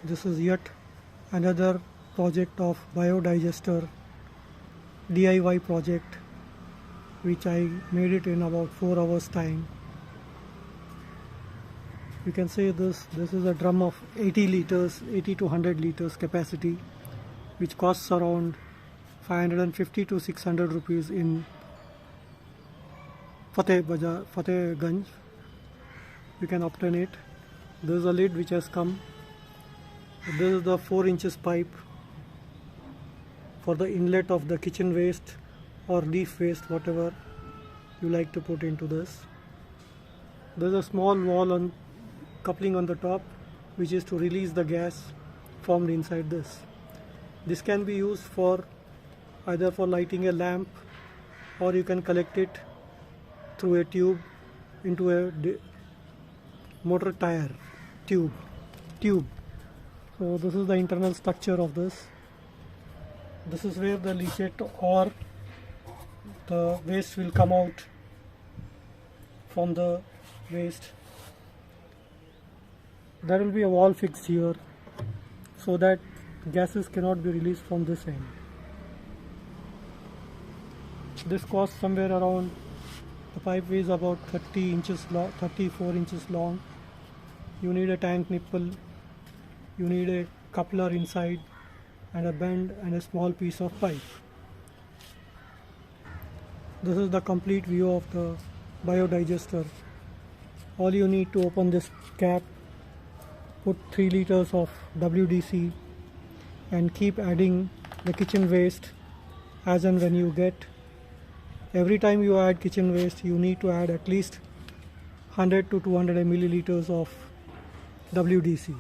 This is yet another project of biodigester DIY project, which I made it in about 4 hours time. You can say this is a drum of 80 liters, 80 to 100 liters capacity, which costs around 550 to 600 rupees in Fatehganj. You can obtain it. There is a lid which has come. This is the 4 inches pipe for the inlet of the kitchen waste or leaf waste, whatever you like to put into this. There is a small wall on coupling on the top, which is to release the gas formed inside this. This can be used for either for lighting a lamp, or you can collect it through a tube into a motor tire tube. So this is the internal structure of this. This is where the leachate or the waste will come out from the waste. There will be a wall fixed here so that gases cannot be released from this end. This costs somewhere around, the pipe weighs about 30 inches long, 34 inches long. You need a tank nipple, you need a coupler inside, and a bend and a small piece of pipe. This is the complete view of the biodigester. All you need to open this cap, put 3 liters of WDC, and keep adding the kitchen waste as and when you get. Every time you add kitchen waste, you need to add at least 100 to 200 milliliters of WDC.